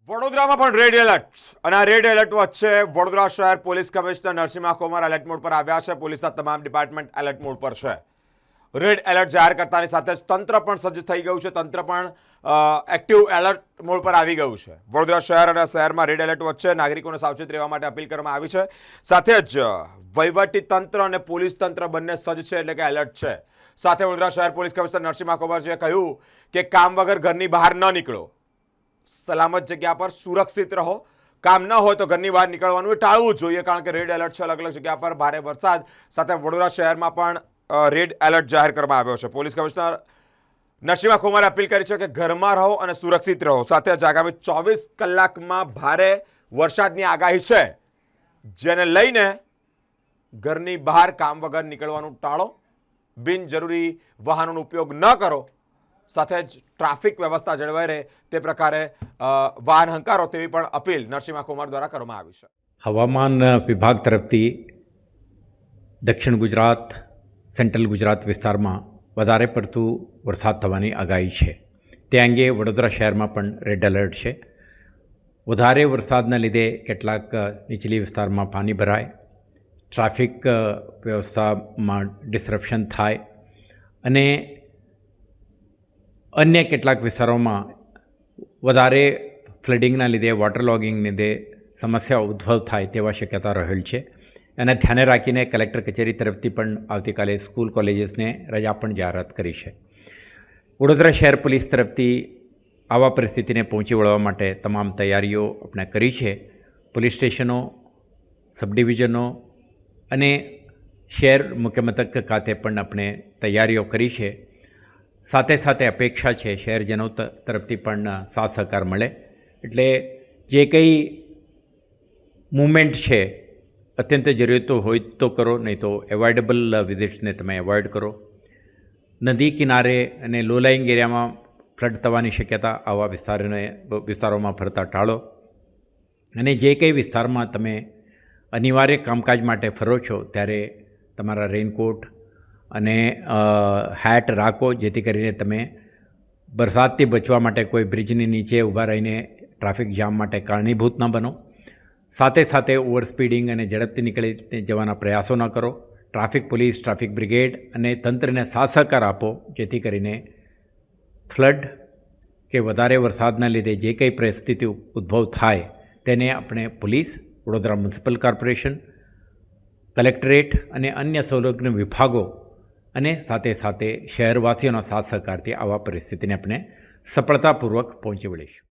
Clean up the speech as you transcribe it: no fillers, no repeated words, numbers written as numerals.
વડોદરામાં પણ red alert અને આ રેડ એલર્ટ વચ્ચે વડોદરા શહેર police commissioner Narsinh Kumar alert mode પર આવ્યા છે. પોલીસના તમામ ડિપાર્ટમેન્ટ એલર્ટ મોડ પર છે. રેડ એલર્ટ જાહેર કરતાની સાથે જ તંત્ર પણ સજ્જ થઈ ગયું છે. તંત્ર પણ એક્ટિવ એલર્ટ મોડ પર આવી ગયું છે. વડોદરા શહેર અને શહેરમાં રેડ એલર્ટ વચ્ચે નાગરિકોને સાવચેત રહેવા માટે અપીલ કરવામાં આવી છે. સાથે જ વહીવટી તંત્ર અને પોલીસ તંત્ર બંને સજ્જ છે, એટલે કે એલર્ટ છે. સાથે વડોદરા શહેર પોલીસ કમિશનર નરસિંહ કુમારજીએ કહ્યું કે કામ વગર ઘરની બહાર ન નીકળો, સલામત જગ્યા પર સુરક્ષિત રહો. કામ ન હોય તો ઘરની બહાર નીકળવાનું ટાળવું જોઈએ, કારણ કે રેડ એલર્ટ છે. અલગ અલગ જગ્યા પર ભારે વરસાદ સાથે વડોદરા શહેરમાં પણ રેડ એલર્ટ જાહેર કરવામાં આવ્યો છે. પોલીસ કમિશનર નરસિંહ કુમારે અપીલ કરી છે કે ઘરમાં રહો અને સુરક્ષિત રહો. સાથે જ આગામી 24 કલાકમાં ભારે વરસાદની આગાહી છે, જેને લઈને ઘરની બહાર કામ વગર નીકળવાનું ટાળો, બિનજરૂરી વાહનોનો ઉપયોગ ન કરો. સાથે જ ટ્રાફિક વ્યવસ્થા જળવાઈ રહે તે પ્રકારે વાહન હંકારો તેવી પણ અપીલ નરસિંહ કુમાર દ્વારા કરવામાં આવી છે. હવામાન વિભાગ તરફથી દક્ષિણ ગુજરાત, સેન્ટ્રલ ગુજરાત વિસ્તારમાં વધારે પડતું વરસાદ થવાની આગાહી છે. તે અંગે વડોદરા શહેરમાં પણ રેડ એલર્ટ છે. વધારે વરસાદના લીધે કેટલાક નીચલી વિસ્તારમાં પાણી ભરાય, ટ્રાફિક વ્યવસ્થામાં ડિસરપ્શન થાય અને અન્ય કેટલાક વિસ્તારોમાં વધારે ફ્લડિંગના લીધે, વોટર લોગિંગને લીધે સમસ્યા ઉદ્ભવ થાય તેવા શક્યતા રહેલ છે. એને ધ્યાને રાખીને કલેક્ટર કચેરી તરફથી પણ આવતીકાલે સ્કૂલ કોલેજીસને રજા પણ જાહેરાત કરી છે. વડોદરા શહેર પોલીસ તરફથી આવા પરિસ્થિતિને પહોંચી વળવા માટે તમામ તૈયારીઓ આપણે કરી છે. પોલીસ સ્ટેશનો, સબ ડિવિઝનો અને શહેર મુખ્ય મથક ખાતે પણ આપણે તૈયારીઓ કરી છે. સાથે સાથે અપેક્ષા છે શહેરજનો તરફથી પણ સાથ સહકાર મળે, એટલે જે કંઈ મૂવમેન્ટ છે અત્યંત જરૂરિયાતો હોય તો કરો, નહીં તો એવોઇડેબલ વિઝિટ્સને તમે એવોઇડ કરો. નદી કિનારે અને લો લાઇંગ એરિયામાં ફ્લડ થવાની શક્યતા આવા વિસ્તારોમાં ફરતા ટાળો. અને જે કંઈ વિસ્તારમાં તમે અનિવાર્ય કામકાજ માટે ફરો છો ત્યારે તમારા રેઇનકોટ અને હેટ રાખો, જેથી કરીને તમે વરસાદથી બચવા માટે કોઈ બ્રિજની નીચે ઊભા રહીને ટ્રાફિક જામ માટે કારણીભૂત ન બનો. સાથે સાથે ઓવર સ્પીડિંગ અને ઝડપથી નીકળી જવાના પ્રયાસો ન કરો. ટ્રાફિક પોલીસ, ટ્રાફિક બ્રિગેડ અને તંત્રને સાથ સહકાર આપો, જેથી કરીને ફ્લડ કે વધારે વરસાદના લીધે જે કંઈ પરિસ્થિતિ ઉદ્ભવ થાય તેને આપણે police, Vadodara municipal corporation, collectorate અને અન્ય સંલગ્ન વિભાગો અને સાથે સાથે શહેરવાસીઓના સાથ સહકારથી આવા પરિસ્થિતિને આપણે સફળતાપૂર્વક પહોંચી વળીશું.